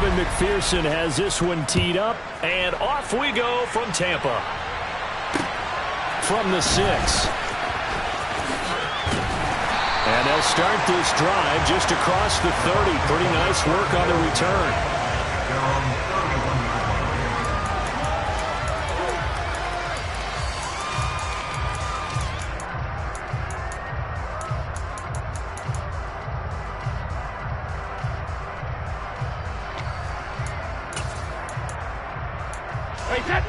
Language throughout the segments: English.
Evan McPherson has this one teed up, and off we go from Tampa. From the 6. And they'll start this drive just across the 30. Pretty nice work on the return.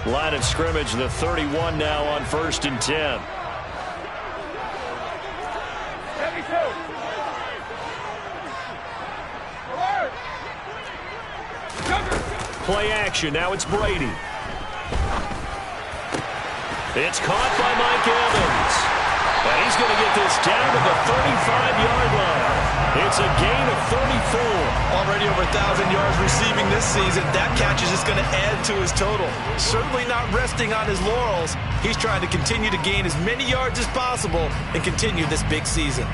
Line of scrimmage, the 31 now on 1st and 10. Play action. Now it's Brady. It's caught by Mike Evans. And he's going to get this down to the 35-yard line. It's a gain of 34. Already over 1,000 yards receiving this season. That catch is just going to add to his total. Certainly not resting on his laurels. He's trying to continue to gain as many yards as possible and continue this big season.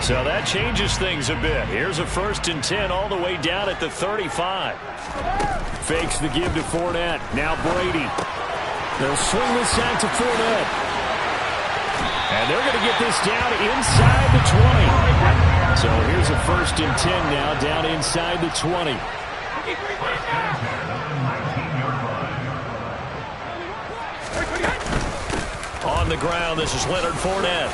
So that changes things a bit. Here's a 1st and 10 all the way down at the 35. Fakes the give to Fournette. Now Brady. They'll swing this out to Fournette. And they're going to get this down inside the 20. So here's a 1st and 10 now down inside the 20. On the ground, this is Leonard Fournette.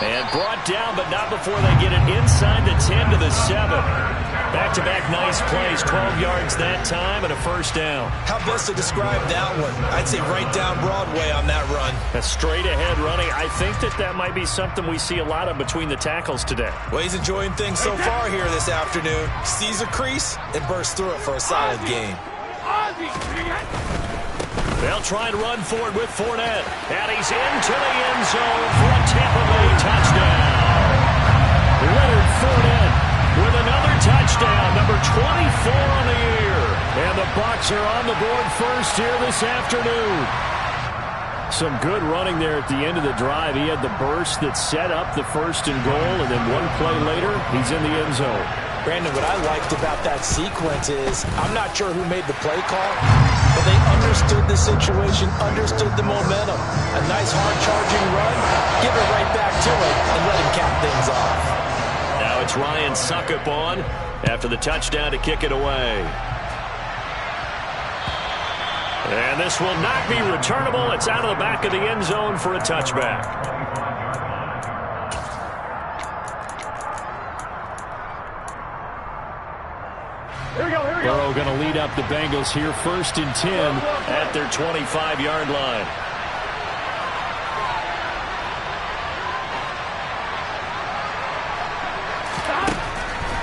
And brought down, but not before they get it inside the 10 to the 7. Back-to-back nice plays, 12 yards that time and a 1st down. How best to describe that one? I'd say right down Broadway on that run. A straight-ahead running. I think that might be something we see a lot of between the tackles today. Well, he's enjoying things so far here this afternoon. Sees a crease and bursts through it for a solid gain. They'll try and run forward with Fournette. And he's into the end zone for a Tampa Bay touchdown. Leonard Fournette with another touchdown, number 24 on the year. And the Bucs are on the board first here this afternoon. Some good running there at the end of the drive. He had the burst that set up the 1st and goal, and then one play later, he's in the end zone. Brandon, what I liked about that sequence is I'm not sure who made the play call, but they understood the situation, understood the momentum. A nice hard-charging run, give it right back to it, and let him cap things off. Now it's Ryan Suckup on after the touchdown to kick it away. And this will not be returnable. It's out of the back of the end zone for a touchback. Burrow going to lead up the Bengals here, 1st and 10 at their 25-yard line.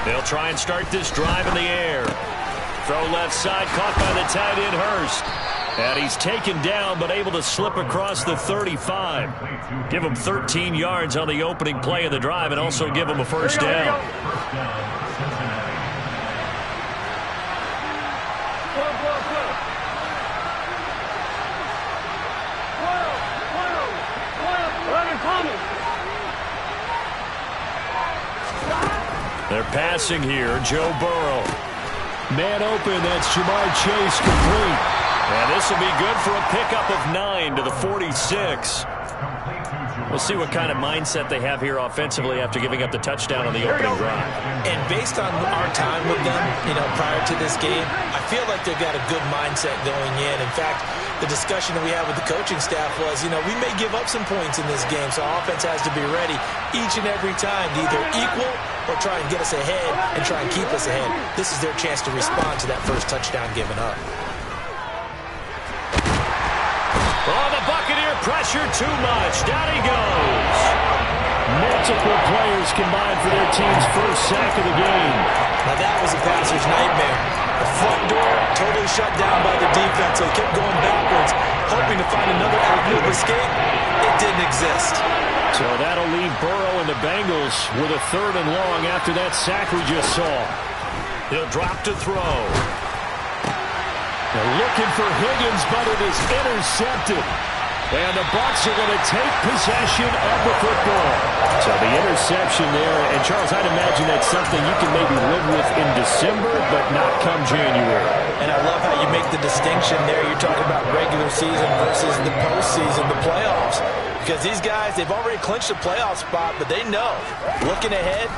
They'll try and start this drive in the air. Throw left side, caught by the tight end Hurst. And he's taken down, but able to slip across the 35. Give him 13 yards on the opening play of the drive and also give him a 1st down. They're passing here. Joe Burrow. Man open. That's Jamar Chase complete. And this will be good for a pickup of 9 to the 46. We'll see what kind of mindset they have here offensively after giving up the touchdown on the opening drive. And based on our time with them, prior to this game, I feel like they've got a good mindset going in. In fact, the discussion that we had with the coaching staff was, we may give up some points in this game, so our offense has to be ready each and every time to either equal or try and get us ahead and try and keep us ahead. This is their chance to respond to that first touchdown given up. Oh, the Buccaneer pressure too much. Down he goes. Multiple players combined for their team's first sack of the game. Now that was a passer's nightmare. The front door totally shut down by the defense. So he kept going backwards, hoping to find another avenue of escape. It didn't exist. So that'll leave Burrow and the Bengals with a 3rd and long after that sack we just saw. He'll drop to throw. They're looking for Higgins, but it is intercepted. And the Bucs are going to take possession of the football. So the interception there. And, Charles, I'd imagine that's something you can maybe live with in December, but not come January. And I love how you make the distinction there. You're talking about regular season versus the postseason, the playoffs. Because these guys, they've already clinched a playoff spot, but they know, looking ahead,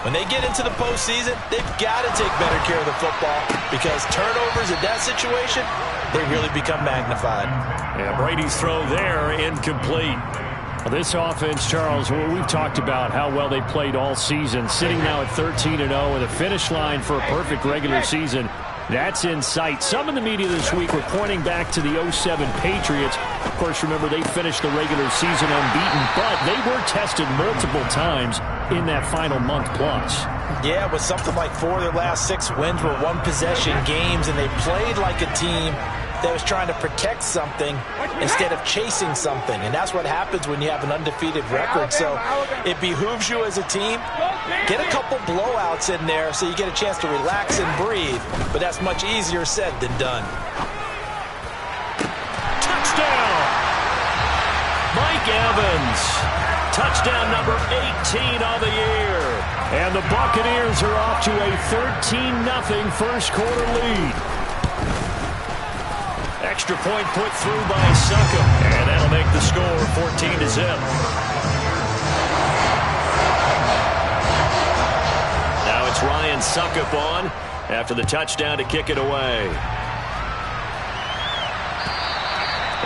when they get into the postseason, they've got to take better care of the football because turnovers in that situation, they really become magnified. Yeah, Brady's throw there, incomplete. Well, this offense, Charles, we've talked about how well they played all season, sitting now at 13-0 with a finish line for a perfect regular season. That's in sight. Some in the media this week were pointing back to the 07 Patriots. Of course, remember, they finished the regular season unbeaten, but they were tested multiple times in that final month plus. Yeah, with something like 4 of their last 6 wins were one-possession games, and they played like a team that was trying to protect something instead of chasing something. And that's what happens when you have an undefeated record. So it behooves you as a team, get a couple blowouts in there so you get a chance to relax and breathe. But that's much easier said than done. Touchdown! Mike Evans. Touchdown number 18 on the year. And the Buccaneers are off to a 13-0 first quarter lead. Extra point put through by Succop, and that'll make the score 14-0. Now it's Ryan Succop on after the touchdown to kick it away.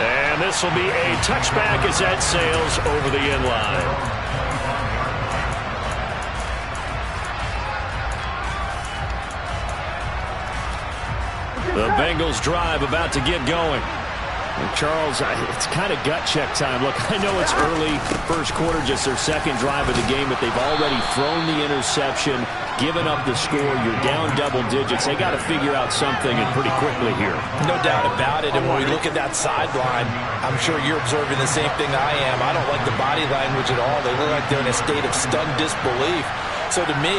And this will be a touchback as that sails over the end line. The Bengals drive about to get going. And Charles, it's kind of gut check time. Look, I know it's early, first quarter, just their second drive of the game, but they've already thrown the interception, given up the score. You're down double digits. They got to figure out something, and pretty quickly here. No doubt about it. And when we look at that sideline, I'm sure you're observing the same thing I am. I don't like the body language at all. They look like they're in a state of stunned disbelief. So to me,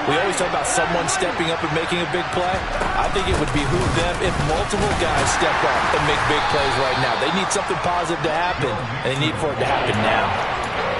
we always talk about someone stepping up and making a big play. I think it would behoove them if multiple guys step up and make big plays right now. They need something positive to happen, and they need for it to happen now.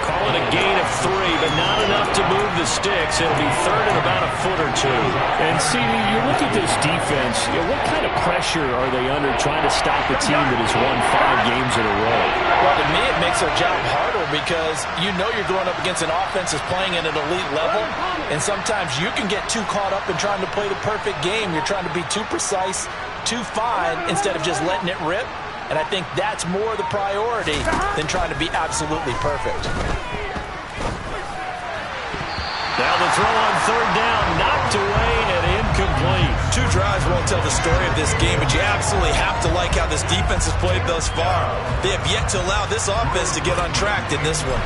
Calling a gain of 3, but not enough to move the sticks. It'll be third and about a foot or two. And, CD, you look at this defense, what kind of pressure are they under trying to stop a team that has won 5 games in a row? Well, to me, it makes their job harder because you know you're going up against an offense that's playing at an elite level, and sometimes you can get too caught up in trying to play the perfect game. You're trying to be too precise, too fine, instead of just letting it rip. And I think that's more the priority than trying to be absolutely perfect. Now the throw on third down, knocked away and incomplete. 2 drives won't tell the story of this game, but you absolutely have to like how this defense has played thus far. They have yet to allow this offense to get on track in this one.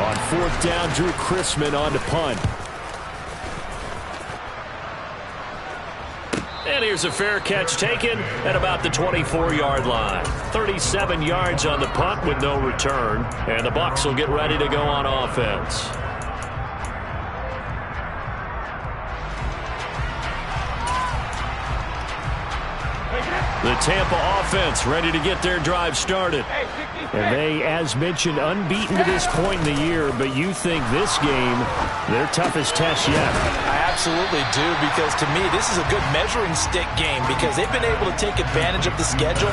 On fourth down, Drew Chrisman on to punt. And here's a fair catch taken at about the 24-yard line. 37 yards on the punt with no return. And the Bucs will get ready to go on offense. The Tampa offense ready to get their drive started. And they, as mentioned, unbeaten to this point in the year, but you think this game, their toughest test yet. I absolutely do, because to me, this is a good measuring stick game because they've been able to take advantage of the schedule.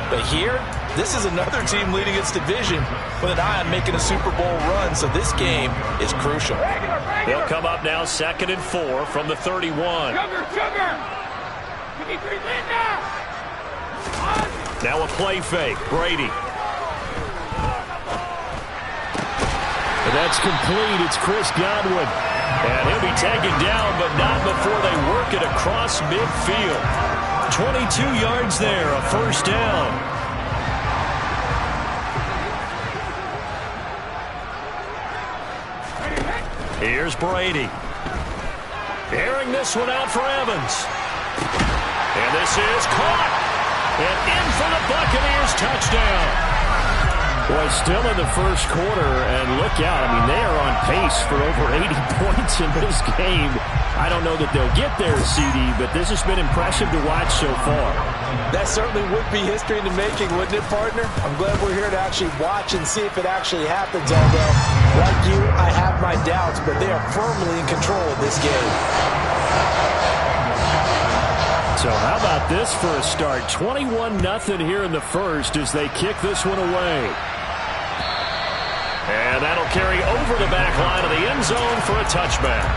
But here, this is another team leading its division with an eye on making a Super Bowl run, so this game is crucial. They'll come up now 2nd and 4 from the 31. Now a play fake. Brady. And that's complete. It's Chris Godwin. And he'll be taken down, but not before they work it across midfield. 22 yards there, a first down. Here's Brady. Airing this one out for Evans. And this is caught. And in for the Buccaneers, touchdown. Boy, still in the first quarter, and look out. I mean, they are on pace for over 80 points in this game. I don't know that they'll get there, CD, but this has been impressive to watch so far. That certainly would be history in the making, wouldn't it, partner? I'm glad we're here to actually watch and see if it actually happens, although, like you, I have my doubts, but they are firmly in control of this game. So how about this for a start? 21-0 here in the first as they kick this one away. And that'll carry over the back line of the end zone for a touchback.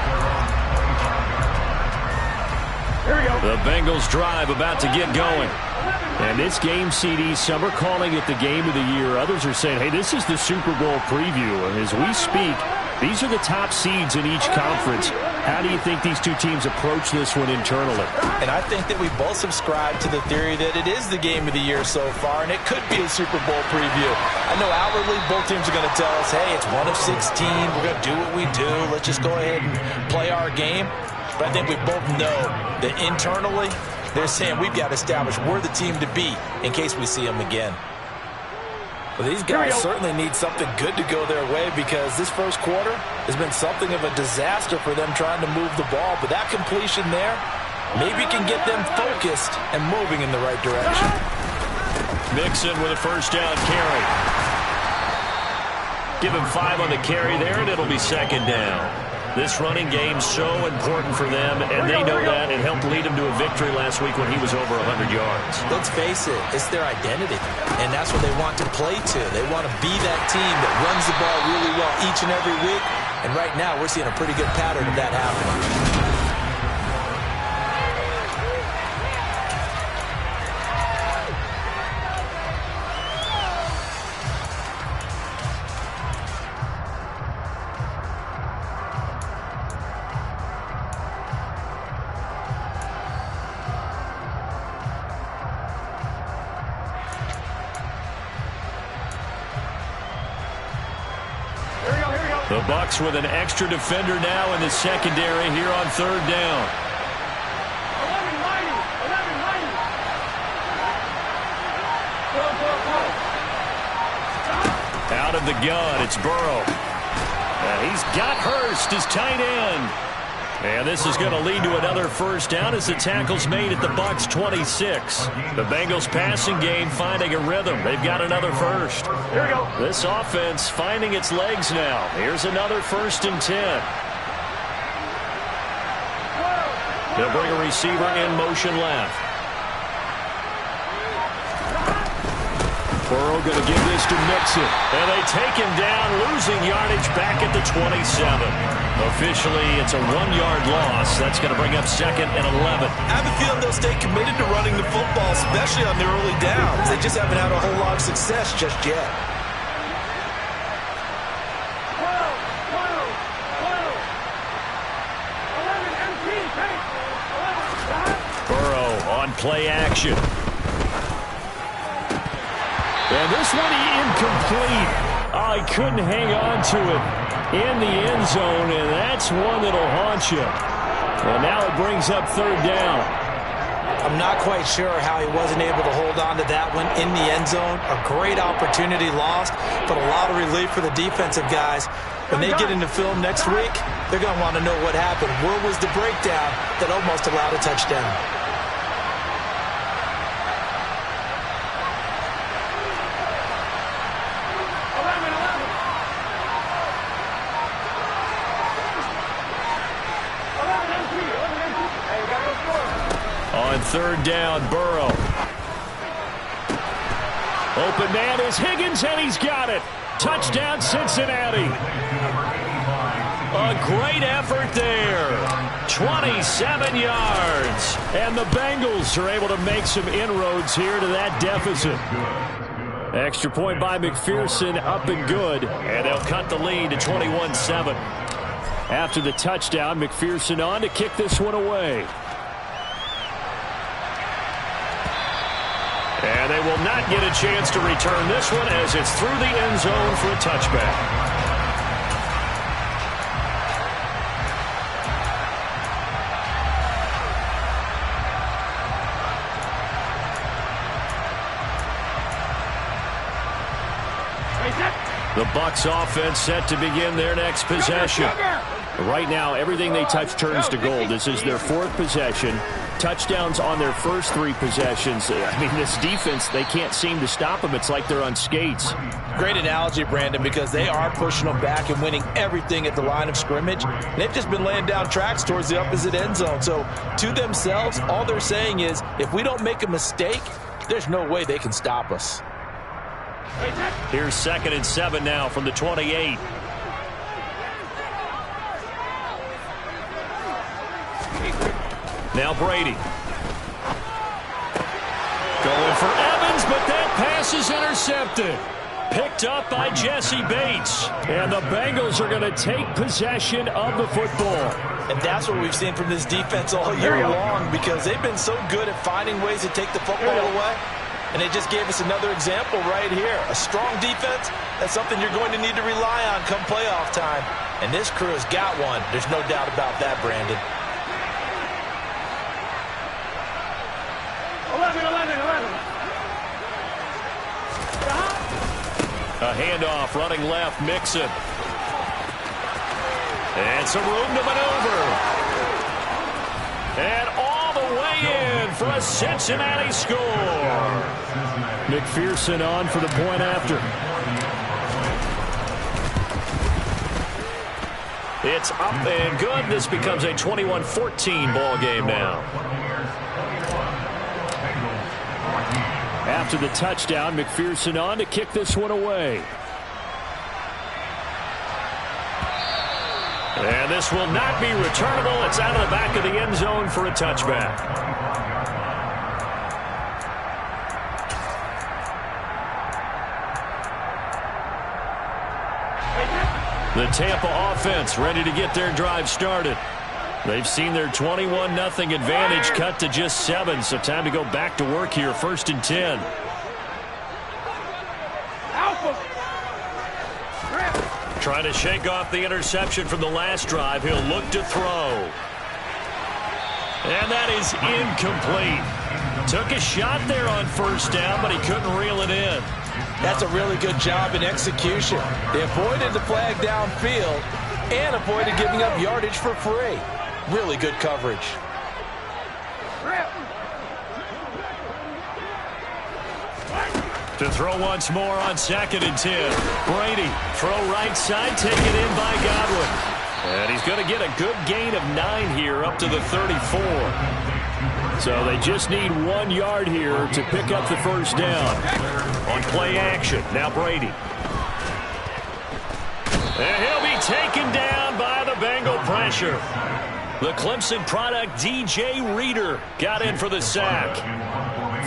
Here we go. The Bengals drive about to get going. And this game, CD, some are calling it the game of the year. Others are saying, hey, this is the Super Bowl preview. And as we speak, these are the top seeds in each conference. How do you think these two teams approach this one internally? And I think that we both subscribe to the theory that it is the game of the year so far, and it could be a Super Bowl preview. I know outwardly both teams are going to tell us, hey, it's 1 of 16. We're going to do what we do. Let's just go ahead and play our game. But I think we both know that internally, they're saying we've got to establish we're the team to beat in case we see them again. Well, these guys certainly need something good to go their way because this first quarter has been something of a disaster for them trying to move the ball. But that completion there maybe can get them focused and moving in the right direction. Mixon with a first down carry. Give him 5 on the carry there, and it'll be second down. This running game so important for them, and they know that. It helped lead them to a victory last week when he was over 100 yards. Let's face it, it's their identity, and that's what they want to play to. They want to be that team that runs the ball really well each and every week, and right now we're seeing a pretty good pattern of that happening. The Bucs with an extra defender now in the secondary here on third down. Out of the gun, it's Burrow. He's got Hurst, his tight end. And this is going to lead to another first down as the tackle's made at the Bucs 26. The Bengals passing game finding a rhythm. They've got another first. Here we go. This offense finding its legs now. Here's another 1st and 10. They'll bring a receiver in motion left. Burrow going to give this to Mixon. And they take him down, losing yardage back at the 27. Officially, it's a 1-yard loss. That's going to bring up 2nd and 11. I have a feeling they'll stay committed to running the football, especially on their early downs. They just haven't had a whole lot of success just yet. Burrow on play action. And this one incomplete. Oh, he couldn't hang on to it in the end zone, and that's one that'll haunt you. Well, now it brings up third down. I'm not quite sure how he wasn't able to hold on to that one in the end zone. A great opportunity lost, but a lot of relief for the defensive guys. When they get into film next week, they're going to want to know what happened. Where was the breakdown that almost allowed a touchdown? On third down, Burrow. Open man is Higgins, and he's got it. Touchdown, Cincinnati. A great effort there. 27 yards. And the Bengals are able to make some inroads here to that deficit. Extra point by McPherson, up and good. And they'll cut the lead to 21-7. After the touchdown, McPherson on to kick this one away. And they will not get a chance to return this one as it's through the end zone for a touchback. The Bucs offense set to begin their next possession. Right now, everything they touch turns to gold. This is their 4th possession. touchdowns on their first 3 possessions. I mean, this defense, they can't seem to stop them. It's like they're on skates. Great analogy, Brandon, because they are pushing them back and winning everything at the line of scrimmage. They've just been laying down tracks towards the opposite end zone. So to themselves, all they're saying is, if we don't make a mistake, there's no way they can stop us. Here's 2nd and 7 now from the 28. Now Brady. Going for Evans, but that pass is intercepted. Picked up by Jesse Bates. And the Bengals are going to take possession of the football. And that's what we've seen from this defense all year long, because they've been so good at finding ways to take the football away. And they just gave us another example right here. A strong defense, that's something you're going to need to rely on come playoff time. And this crew has got one. There's no doubt about that, Brandon. 11. A handoff running left, Mixon. And some room to maneuver. And all the way in for a Cincinnati score. McPherson on for the point after. It's up and good. This becomes a 21-14 ball game now. After the touchdown, McPherson on to kick this one away. And this will not be returnable. It's out of the back of the end zone for a touchback. The Tampa offense ready to get their drive started. They've seen their 21-0 advantage cut to just 7, so time to go back to work here. 1st and 10. Trying to shake off the interception from the last drive. He'll look to throw. And that is incomplete. Took a shot there on 1st down, but he couldn't reel it in. That's a really good job in execution. They avoided the flag downfield and avoided giving up yardage for free. Really good coverage. To throw once more on 2nd and 10. Brady, throw right side, taken in by Godwin. And he's going to get a good gain of 9 here up to the 34. So they just need 1 yard here to pick up the 1st down. On play action, now Brady. And he'll be taken down by the Bengal pressure. The Clemson product, DJ Reader, got in for the sack.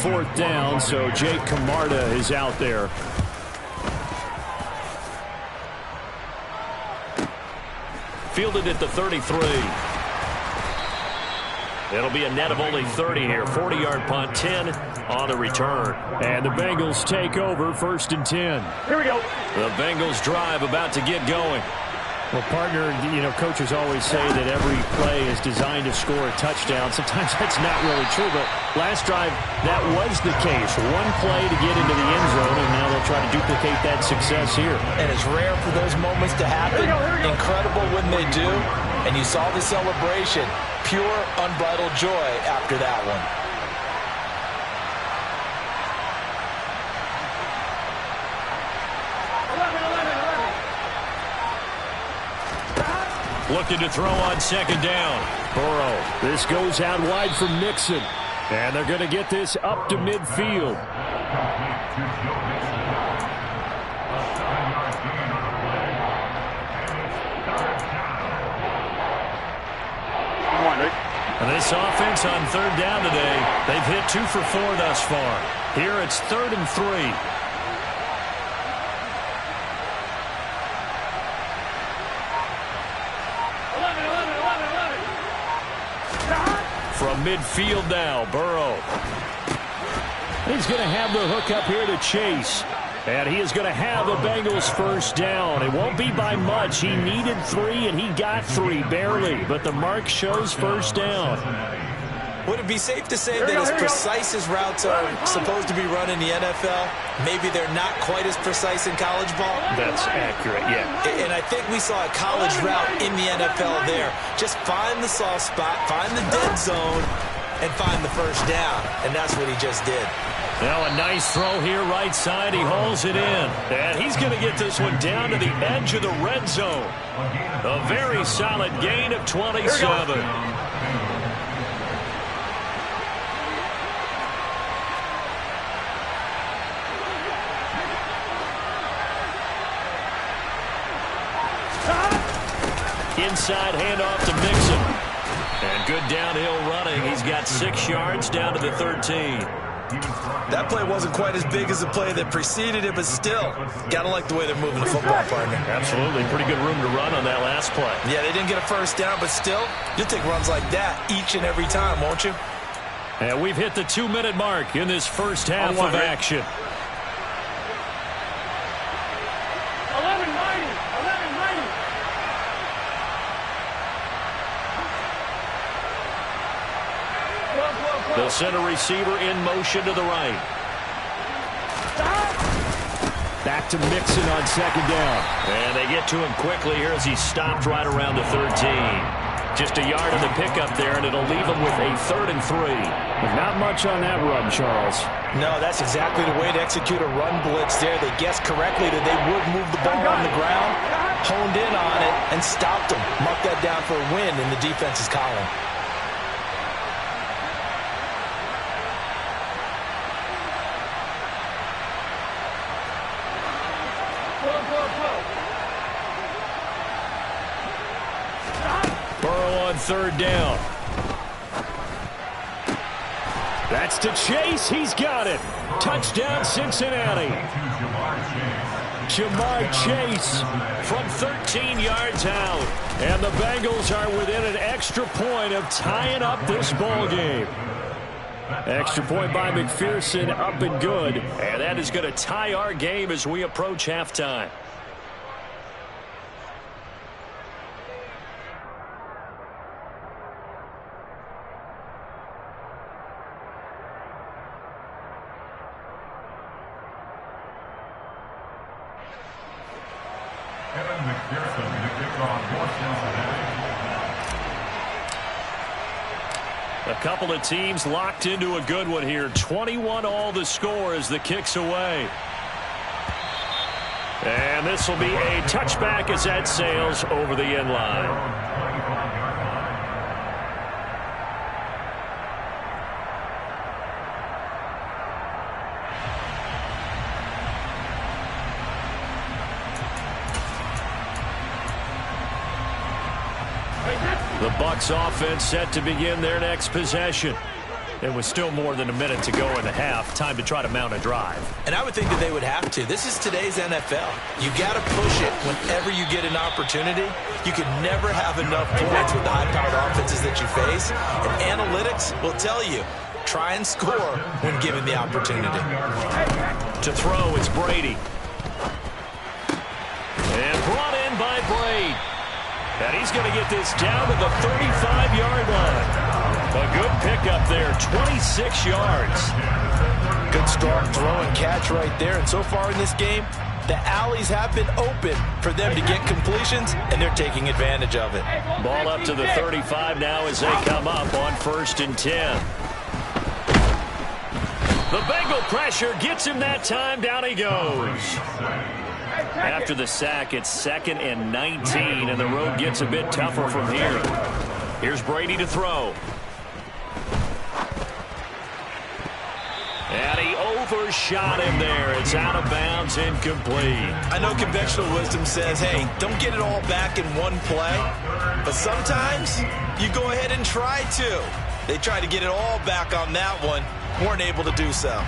4th down, so Jake Camarda is out there. Fielded at the 33. It'll be a net of only 30 here. 40-yard punt, 10 on the return. And the Bengals take over 1st and 10. Here we go. The Bengals drive about to get going. Well, partner, you know, coaches always say that every play is designed to score a touchdown. Sometimes that's not really true, but last drive, that was the case. 1 play to get into the end zone, and now they'll try to duplicate that success here. And it's rare for those moments to happen. Incredible when they do. And you saw the celebration. Pure, unbridled joy after that one. Looking to throw on 2nd down. Burrow. This goes out wide for Mixon. And they're going to get this up to midfield. And this offense on 3rd down today, they've hit 2 for 4 thus far. Here it's 3rd and 3. From midfield now, Burrow. He's going to have the hook up here to Chase. And he is going to have the Bengals 1st down. It won't be by much. He needed 3, and he got 3, barely. But the mark shows 1st down. Would it be safe to say that as precise as routes are supposed to be run in the NFL, maybe they're not quite as precise in college ball? That's accurate, yeah. And I think we saw a college route in the NFL there. Just find the soft spot, find the dead zone, and find the first down, and that's what he just did. Now a nice throw here right side. He hauls it in. And he's going to get this one down to the edge of the red zone. A very solid gain of 27. Inside handoff to Mixon. And good downhill running. He's got 6 yards down to the 13. That play wasn't quite as big as the play that preceded it, but still, gotta like the way they're moving the football, partner. Absolutely. Pretty good room to run on that last play. Yeah, they didn't get a first down, but still, you'll take runs like that each and every time, won't you? And we've hit the 2-minute mark in this first half of action. 11-90. The center receiver in motion to the right. Back to Mixon on second down. And they get to him quickly here as he stopped right around the 13. Just a yard of the pickup there, and it'll leave him with a 3rd and 3. Not much on that run, Charles. No, that's exactly the way to execute a run blitz there. They guessed correctly that they would move the ball on the ground, honed in on it, and stopped them. Mark that down for a win in the defense's column. Burrow on 3rd down. That's to Chase. He's got it. Touchdown, Cincinnati. Jamar Chase from 13 yards out. And the Bengals are within an extra point of tying up this ball game. Extra point by McPherson, up and good. And that is going to tie our game as we approach halftime. A couple of teams locked into a good one here. 21-all the score as the kick's away. And this will be a touchback as that sails over the end line. The Bucs offense set to begin their next possession. And with still more than a minute to go in the half, time to try to mount a drive. And I would think that they would have to. This is today's NFL. You got to push it whenever you get an opportunity. You can never have enough points with the high-powered offenses that you face. And analytics will tell you, try and score when given the opportunity. To throw, it's Brady. And brought in by Brady. And he's going to get this down to the 35-yard line. A good pickup there, 26 yards. Good strong throw and catch right there. And so far in this game, the alleys have been open for them to get completions, and they're taking advantage of it. Ball up to the 35 now as they come up on 1st and 10. The Bengal pressure gets him that time. Down he goes. After the sack, it's 2nd and 19, and the road gets a bit tougher from here. Here's Brady to throw. And he overshot him there. It's out of bounds, incomplete. I know conventional wisdom says, hey, don't get it all back in one play. But sometimes you go ahead and try to. They tried to get it all back on that one. Weren't able to do so.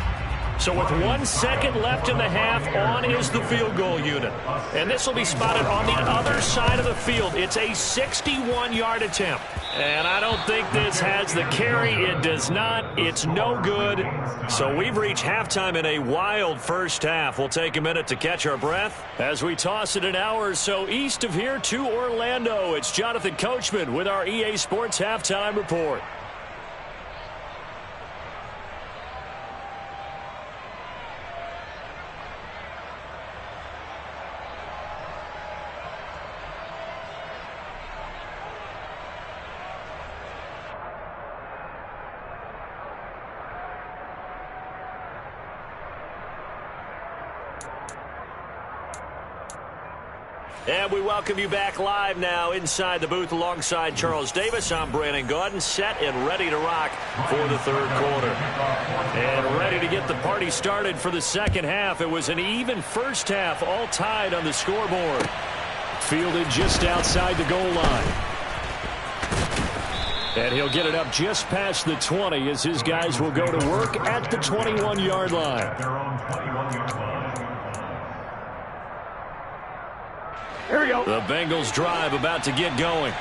So with 1 second left in the half, on is the field goal unit. And this will be spotted on the other side of the field. It's a 61-yard attempt. And I don't think this has the carry. It does not. It's no good. So we've reached halftime in a wild first half. We'll take a minute to catch our breath as we toss it an hour or so east of here to Orlando. It's Jonathan Coachman with our EA Sports Halftime Report. And we welcome you back live now inside the booth alongside Charles Davis. I'm Brandon Gaudin, set and ready to rock for the third quarter. And ready to get the party started for the second half. It was an even first half, all tied on the scoreboard. Fielded just outside the goal line. And he'll get it up just past the 20 as his guys will go to work at the 21-yard line. Here we go. The Bengals drive about to get going.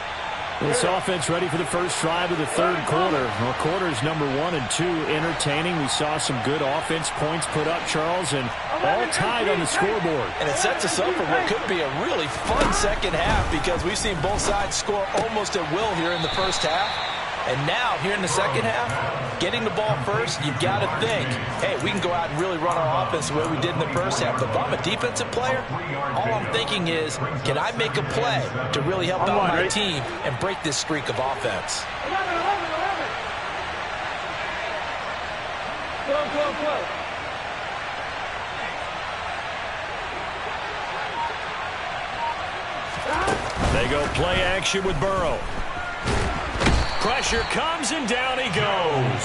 This offense ready for the first drive of the third quarter. Well, quarters number 1 and 2 entertaining. We saw some good offense points put up, Charles, and all tied on the scoreboard. And it sets us up for what could be a really fun second half because we've seen both sides score almost at will here in the first half. And now, here in the second half, getting the ball first, you've got to think, hey, we can go out and really run our offense the way we did in the first half. But if I'm a defensive player, all I'm thinking is, can I make a play to really help out my team and break this streak of offense? They go play action with Burrow. Pressure comes, and down he goes.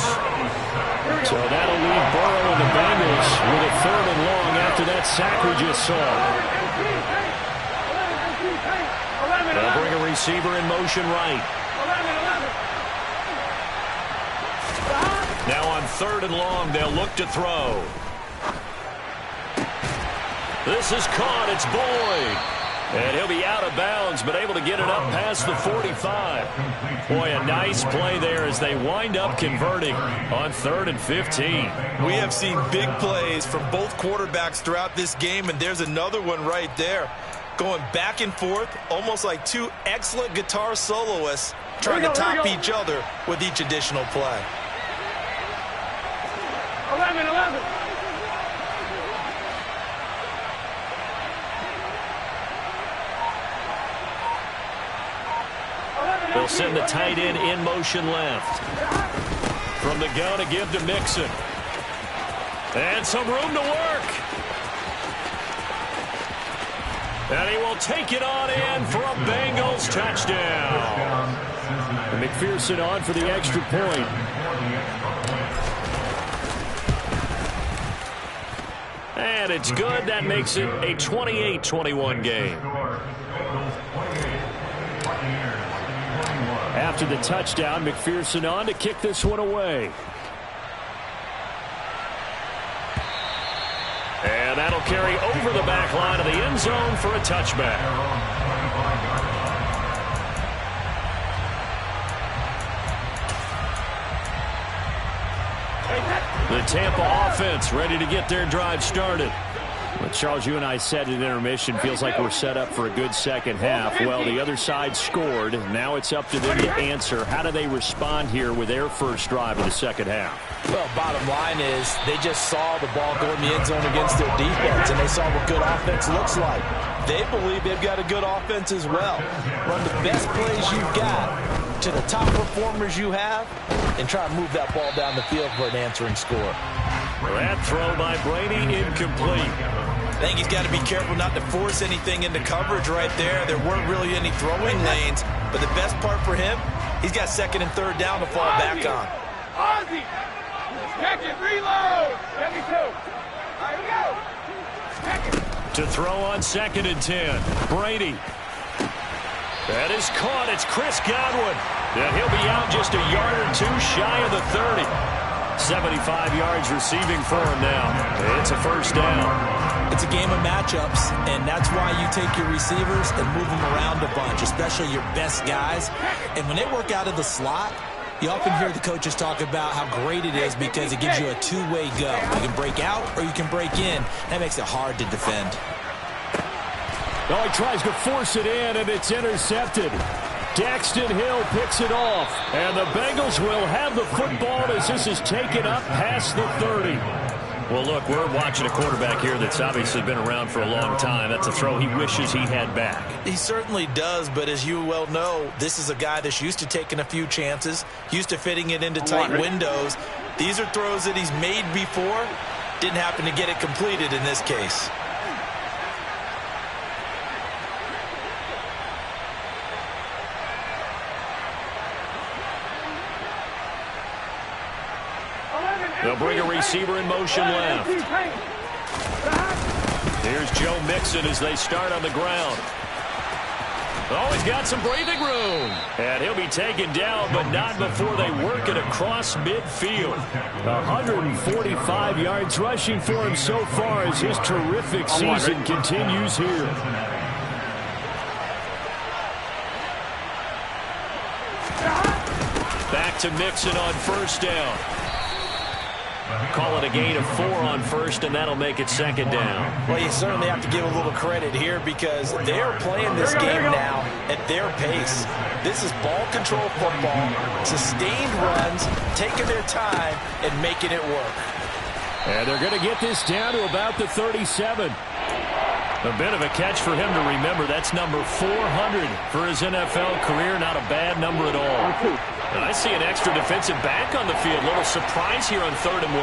So that'll leave Burrow and the Bengals with a third and long after that sack we just saw. They'll bring a receiver in motion right. Now on third and long, they'll look to throw. This is caught. It's Boyd. And he'll be out of bounds, but able to get it up past the 45. Boy, a nice play there as they wind up converting on 3rd and 15. We have seen big plays from both quarterbacks throughout this game, and there's another one right there. Going back and forth, almost like two excellent guitar soloists trying to top each other with each additional play. 11. They'll send the tight end in motion left. From the gun to give to Mixon. And some room to work. And he will take it on in for a Bengals touchdown. And McPherson on for the extra point. And it's good. That makes it a 28-21 game. After the touchdown, McPherson on to kick this one away. And that'll carry over the back line of the end zone for a touchback. The Tampa offense ready to get their drive started. Well, Charles, you and I said at intermission, feels like we're set up for a good second half. Well, the other side scored. Now it's up to them to answer. How do they respond here with their first drive of the second half? Well, bottom line is they just saw the ball go in the end zone against their defense, and they saw what good offense looks like. They believe they've got a good offense as well. Run the best plays you've got to the top performers you have, and try to move that ball down the field for an answering score. That throw by Brady incomplete. I think he's got to be careful not to force anything into coverage right there. There weren't really any throwing lanes, but the best part for him, he's got 2nd and 3rd down to fall back on. Ozzy, check it, reload. Let me go. All right, go. Check it. To throw on 2nd and 10. Brady. That is caught. It's Chris Godwin. And he'll be out just a yard or two shy of the 30. 75 yards receiving for him now. It's a first down. It's a game of matchups, and that's why you take your receivers and move them around a bunch, especially your best guys. And when they work out of the slot, you often hear the coaches talk about how great it is because it gives you a two-way go. You can break out or you can break in. That makes it hard to defend. Oh, he tries to force it in, and it's intercepted. Daxton Hill picks it off, and the Bengals will have the football as this is taken up past the 30. Well, look, we're watching a quarterback here that's obviously been around for a long time. That's a throw he wishes he had back. He certainly does, but as you well know, this is a guy that's used to taking a few chances, used to fitting it into tight windows. These are throws that he's made before. Didn't happen to get it completed in this case. They'll bring a receiver in motion left. Here's Joe Mixon as they start on the ground. Oh, he's got some breathing room. And he'll be taken down, but not before they work it across midfield. 145 yards rushing for him so far as his terrific season continues here. Back to Mixon on first down. Call it a gain of 4 on first, and that'll make it second down. Well, you certainly have to give a little credit here because they're playing this game now at their pace. This is ball control football, sustained runs, taking their time and making it work. And they're going to get this down to about the 37. A bit of a catch for him to remember. That's number 400 for his NFL career. Not a bad number at all. And I see an extra defensive back on the field. Little surprise here on 3rd and 1.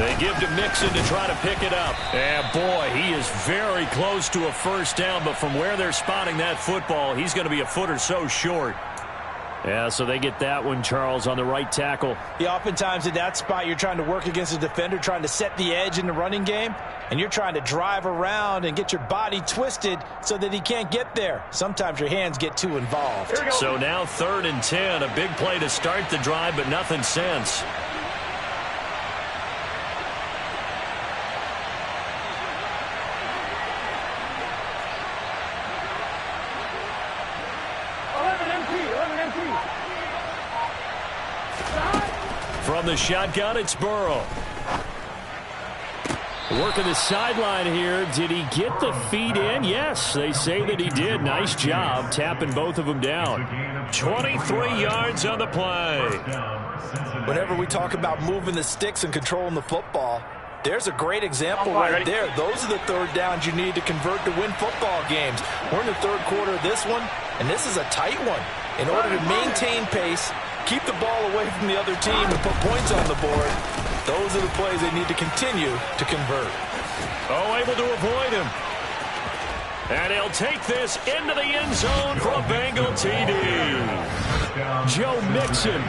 They give to Mixon to try to pick it up. And boy, he is very close to a first down, but from where they're spotting that football, he's going to be a foot or so short. Yeah, so they get that one, Charles, on the right tackle. Yeah, oftentimes in that spot, you're trying to work against a defender, trying to set the edge in the running game, and you're trying to drive around and get your body twisted so that he can't get there. Sometimes your hands get too involved. So now 3rd and 10, a big play to start the drive, but nothing since. From the shotgun, it's Burrow. Working the sideline here. Did he get the feet in? Yes, they say that he did. Nice job tapping both of them down. 23 yards on the play. Whenever we talk about moving the sticks and controlling the football, there's a great example right there. Those are the 3rd downs you need to convert to win football games. We're in the 3rd quarter of this one, and this is a tight one. In order to maintain pace, keep the ball away from the other team and put points on the board, those are the plays they need to continue to convert. Oh, able to avoid him. And he'll take this into the end zone for a Bengal TD. Joe Mixon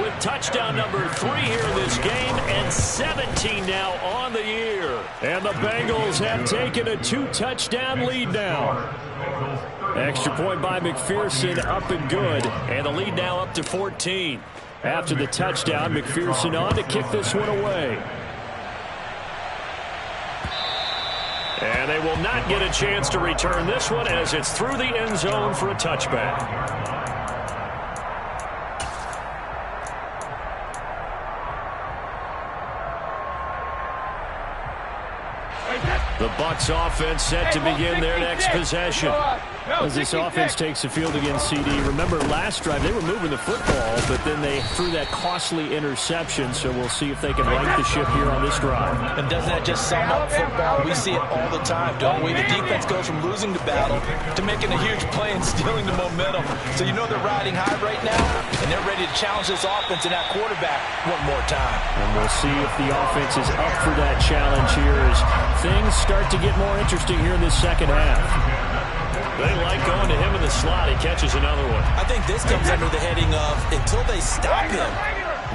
with touchdown number 3 here in this game and 17 now on the year. And the Bengals have taken a 2-touchdown lead now. Extra point by McPherson, up and good. And the lead now up to 14. After the touchdown, McPherson on to kick this one away. And they will not get a chance to return this one as it's through the end zone for a touchback. The Bucs offense set to begin their next possession. As this offense takes the field against CD, remember last drive they were moving the football, but then they threw that costly interception, so we'll see if they can right the ship here on this drive. And doesn't that just sum up football? We see it all the time, don't we? The defense goes from losing the battle to making a huge play and stealing the momentum. So you know they're riding high right now, and they're ready to challenge this offense and that quarterback one more time. And we'll see if the offense is up for that challenge here as things start to get more interesting here in this second half. They like going to him in the slot. He catches another one. I think this comes under the heading of until they stop him,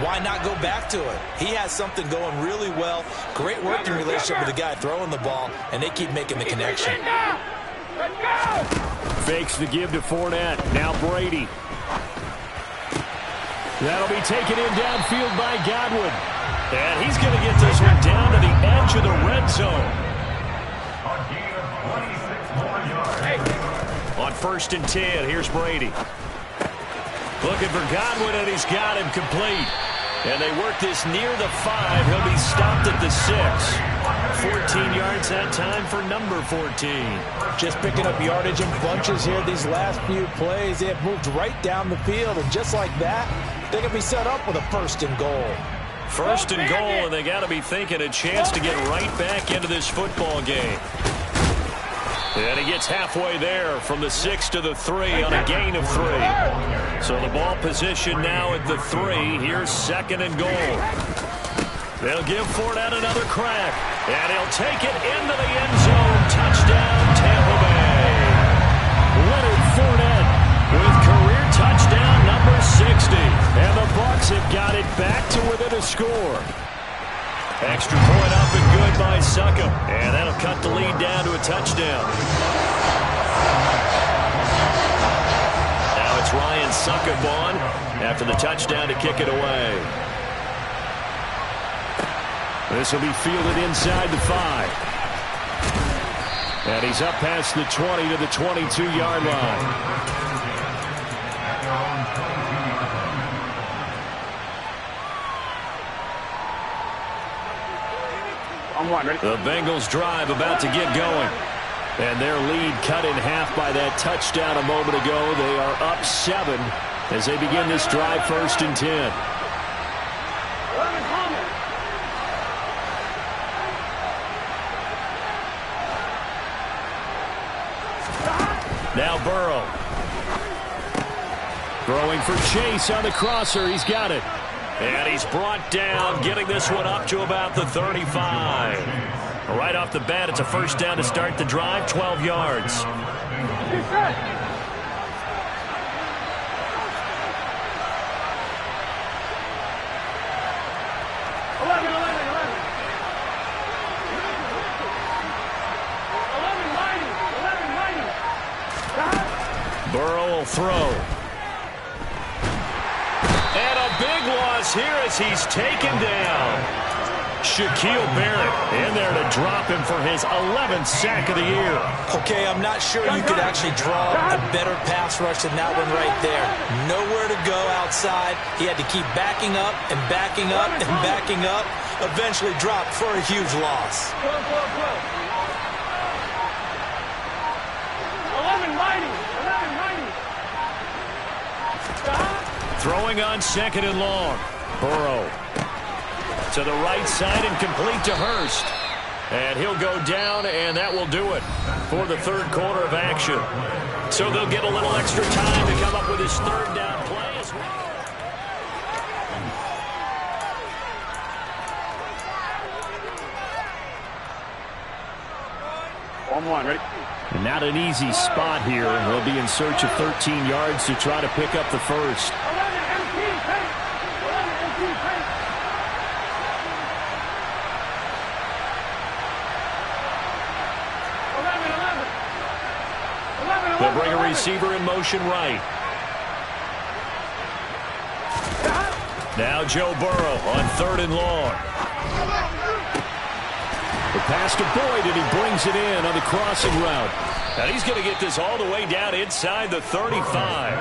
why not go back to it? He has something going really well. Great working relationship with the guy throwing the ball, and they keep making the connection. Fakes the give to Fournette. Now Brady. That'll be taken in downfield by Godwin. And he's going to get this one down to the edge of the red zone. On 1st and 10, here's Brady. Looking for Godwin, and he's got him complete. And they work this near the 5. He'll be stopped at the 6. 14 yards that time for number 14. Just picking up yardage in bunches here these last few plays. They have moved right down the field, and just like that, they can be set up with a 1st and goal. 1st and goal, and they got to be thinking a chance to get right back into this football game. And he gets halfway there from the 6 to the 3 on a gain of 3. So the ball position now at the 3. Here's 2nd and goal. They'll give Fournette another crack. And he'll take it into the end zone. Touchdown, Tampa Bay. Leonard score. Extra point up and good by Succop. And that'll cut the lead down to a touchdown. Now it's Ryan Succop on after the touchdown to kick it away. This will be fielded inside the 5. And he's up past the 20 to the 22-yard line. The Bengals drive about to get going. And their lead cut in half by that touchdown a moment ago. They are up 7 as they begin this drive, 1st and 10. Now Burrow. Throwing for Chase on the crosser. He's got it. And he's brought down, getting this one up to about the 35. Right off the bat, it's a first down to start the drive, 12 yards. Burrow will throw. And a big loss here as he's taken down. Shaquille Barrett in there to drop him for his 11th sack of the year. Okay, I'm not sure you could actually draw a better pass rush than that one right there. Nowhere to go outside. He had to keep backing up and backing up and backing up. Eventually dropped for a huge loss. 11-90. Throwing on 2nd and long. Burrow to the right side and complete to Hurst. And he'll go down, and that will do it for the 3rd quarter of action. So they'll get a little extra time to come up with his 3rd down play as well. Ready? Not an easy spot here. They'll be in search of 13 yards to try to pick up the first. They'll bring a receiver in motion right. Now Joe Burrow on 3rd and long. The pass to Boyd, and he brings it in on the crossing route. And he's going to get this all the way down inside the 35.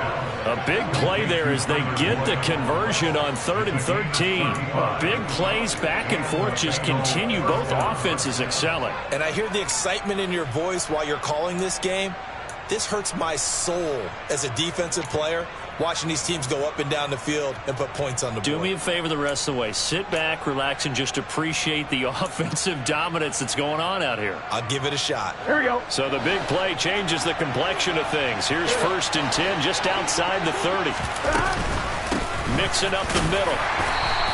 A big play there as they get the conversion on 3rd and 13. Big plays back and forth just continue. Both offenses excelling. And I hear the excitement in your voice while you're calling this game. This hurts my soul as a defensive player, watching these teams go up and down the field and put points on the board. Do me a favor the rest of the way. Sit back, relax, and just appreciate the offensive dominance that's going on out here. I'll give it a shot. Here we go. So the big play changes the complexion of things. Here's 1st and 10 just outside the 30. Mixing up the middle.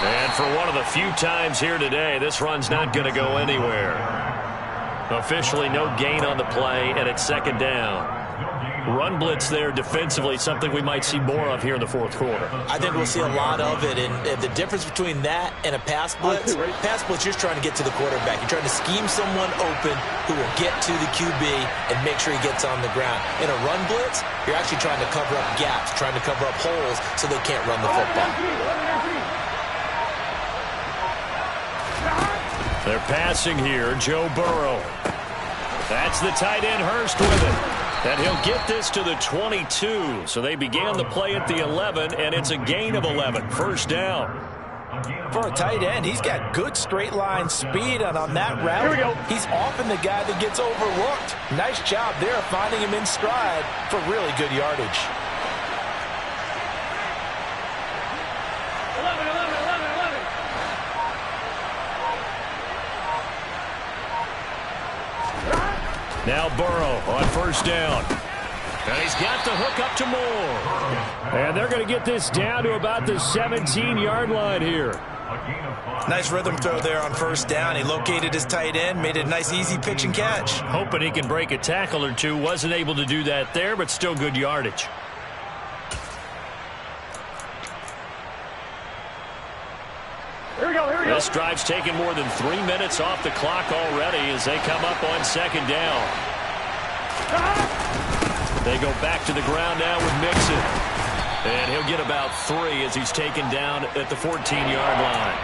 And for one of the few times here today, this run's not going to go anywhere. Officially no gain on the play, and it's 2nd down. Run blitz there defensively, something we might see more of here in the 4th quarter. I think we'll see a lot of it, and the difference between that and a pass blitz, you're just trying to get to the quarterback. You're trying to scheme someone open who will get to the QB and make sure he gets on the ground. In a run blitz, you're actually trying to cover up gaps, trying to cover up holes so they can't run the football. They're passing here, Joe Burrow. That's the tight end Hurst with it. And he'll get this to the 22. So they began the play at the 11, and it's a gain of 11. 1st down. For a tight end, he's got good straight line speed, and on that route, he's often the guy that gets overlooked. Nice job there finding him in stride for really good yardage. 11. Now Burrow on 1st down. And he's got the hook up to Moore. And they're going to get this down to about the 17-yard line here. Nice rhythm throw there on 1st down. He located his tight end, made it a nice, easy pitch and catch. Hoping he can break a tackle or two. Wasn't able to do that there, but still good yardage. Here we This drive's taken more than 3 minutes off the clock already as they come up on second down. They go back to the ground now with Mixon. And he'll get about 3 as he's taken down at the 14-yard line.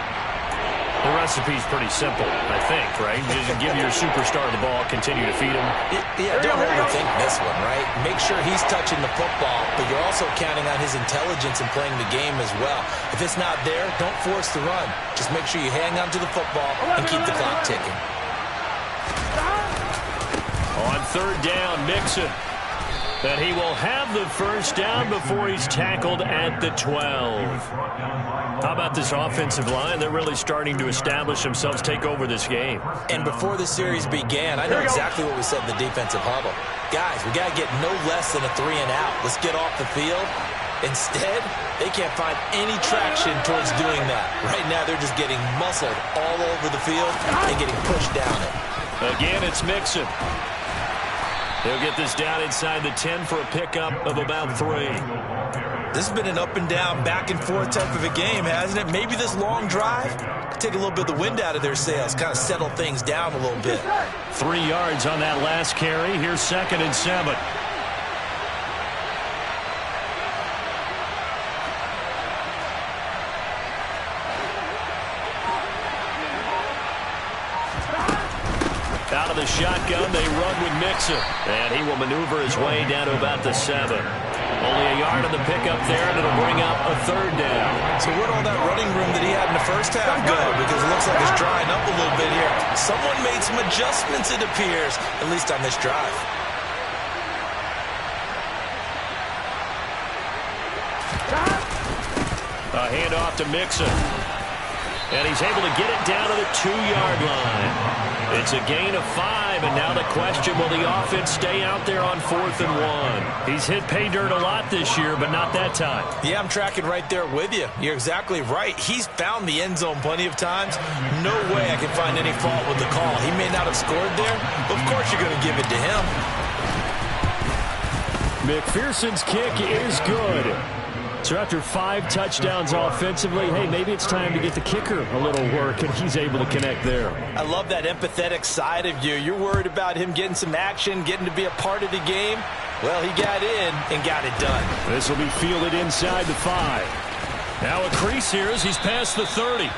The recipe's pretty simple, I think, right? Just give your superstar the ball, continue to feed him. Yeah, don't overthink this one, right? Make sure he's touching the football, but you're also counting on his intelligence in playing the game as well. If it's not there, don't force the run. Just make sure you hang on to the football and keep the clock ticking. On third down, Mixon. But he will have the first down before he's tackled at the 12. How about this offensive line? They're really starting to establish themselves, take over this game. And before the series began, I know exactly what we said in the defensive huddle. Guys, we got to get no less than a 3 and out. Let's get off the field. Instead, they can't find any traction towards doing that. Right now, they're just getting muscled all over the field and getting pushed down it. Again, it's Mixon. He'll get this down inside the 10 for a pickup of about 3. This has been an up and down, back and forth type of a game, hasn't it? Maybe this long drive could take a little bit of the wind out of their sails, kind of settle things down a little bit. 3 yards on that last carry. Here's 2nd and 7. Out of the shotgun, they run with Mixon. And he will maneuver his way down to about the 7. Only a yard on the pickup there, and it'll bring up a 3rd down. So where'd all that running room that he had in the first half go? Because it looks like it's drying up a little bit here. Someone made some adjustments, it appears, at least on this drive. A handoff to Mixon. And he's able to get it down to the 2-yard line. It's a gain of 5, and now the question, will the offense stay out there on 4th and 1? He's hit pay dirt a lot this year, but not that time. Yeah, I'm tracking right there with you. You're exactly right. He's found the end zone plenty of times. No way I can find any fault with the call. He may not have scored there, but of course you're going to give it to him. McPherson's kick is good. So after 5 touchdowns offensively, hey, maybe it's time to get the kicker a little work, and he's able to connect there. I love that empathetic side of you. You're worried about him getting some action, getting to be a part of the game. Well, he got in and got it done. This will be fielded inside the 5. Now a crease here as he's past the 30.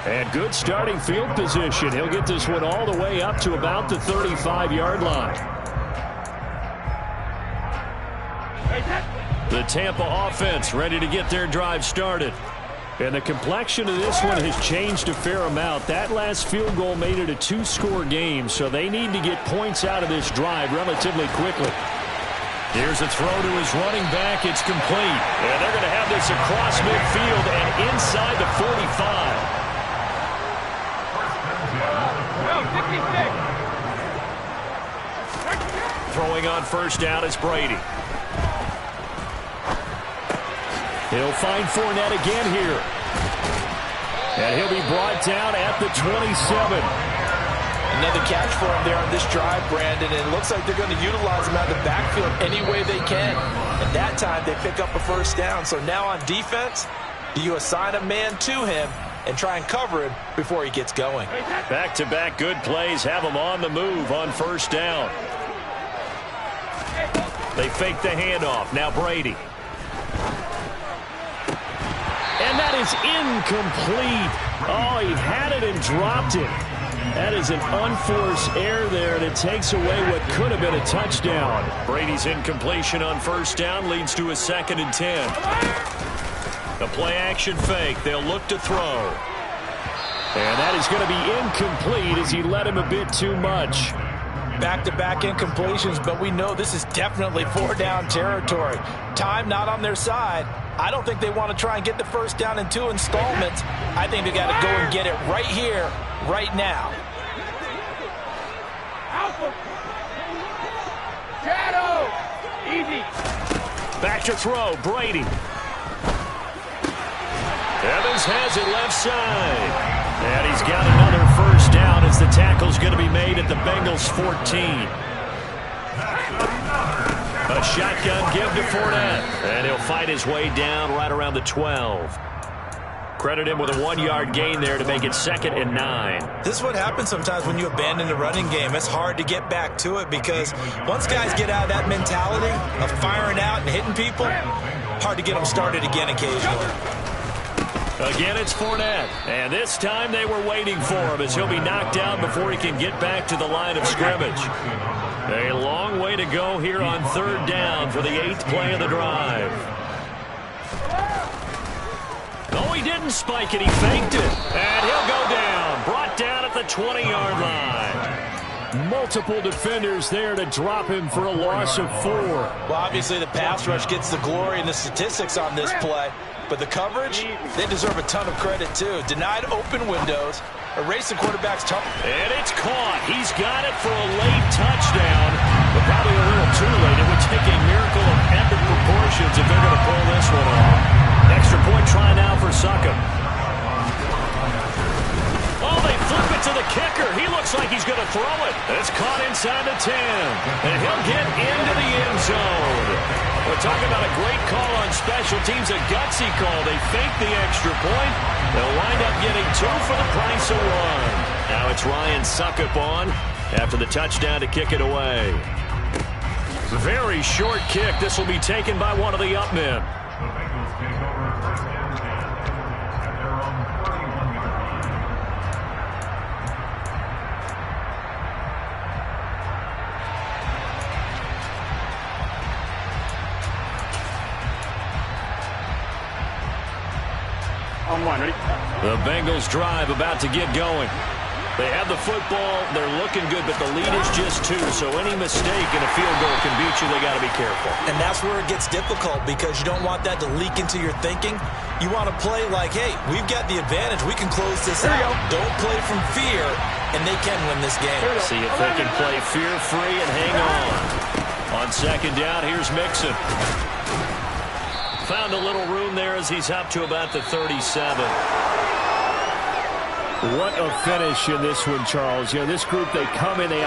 And good starting field position. He'll get this one all the way up to about the 35-yard line. The Tampa offense ready to get their drive started. And the complexion of this one has changed a fair amount. That last field goal made it a 2-score game, so they need to get points out of this drive relatively quickly. Here's a throw to his running back. It's complete. And they're going to have this across midfield and inside the 45. Throwing on first down is Brady. He'll find Fournette again here. And he'll be brought down at the 27. Another catch for him there on this drive, Brandon, and it looks like they're going to utilize him out of the backfield any way they can. And that time, they pick up a first down. So now on defense, do you assign a man to him and try and cover him before he gets going? Back-to-back good plays have him on the move on first down. They fake the handoff. Now Brady. And that is incomplete. Oh, he had it and dropped it. That is an unforced error there, and it takes away what could have been a touchdown. Brady's incompletion on first down leads to a 2nd and 10. The play-action fake. They'll look to throw. And that is going to be incomplete as he led him a bit too much. Back-to-back incompletions, but we know this is definitely 4-down territory. Time not on their side. I don't think they want to try and get the first down in 2 installments. I think they got to go and get it right here, right now. Shadow! Easy. Back to throw, Brady. Evans has it left side. And he's got another first down as the tackle's going to be made at the Bengals' 14. A shotgun give to Fournette. And he'll fight his way down right around the 12. Credit him with a 1-yard gain there to make it 2nd and 9. This is what happens sometimes when you abandon the running game. It's hard to get back to it because once guys get out of that mentality of firing out and hitting people, hard to get them started again occasionally. Again, it's Fournette. And this time they were waiting for him as he'll be knocked down before he can get back to the line of scrimmage. A long way to go here on 3rd down for the 8th play of the drive. No, he didn't spike it. He faked it. And he'll go down. Brought down at the 20-yard line. Multiple defenders there to drop him for a loss of 4. Well, obviously the pass rush gets the glory and the statistics on this play. But the coverage, they deserve a ton of credit, too. Denied open windows, erased the quarterback's tough. And it's caught. He's got it for a late touchdown, but probably a little too late. It would take a miracle of epic proportions if they're going to pull this one off. Extra point try now for Succop. Oh, they flip it to the kicker. He looks like he's going to throw it. It's caught inside the 10, and he'll get into the end zone. We're talking about a great call on special teams, a gutsy call. They fake the extra point. They'll wind up getting 2 for the price of 1. Now it's Ryan Succop on after the touchdown to kick it away. Very short kick. This will be taken by one of the up men. The Bengals drive about to get going. They have the football. They're looking good, but the lead is just 2. So any mistake in a field goal can beat you. They got to be careful. And that's where it gets difficult because you don't want that to leak into your thinking. You want to play like, hey, we've got the advantage. We can close this out. Don't play from fear, and they can win this game. See if they can play fear-free and hang on. On 2nd down, here's Mixon. Found a little room there as he's up to about the 37. What a finish in this one, Charles. You know, this group, they come in, they have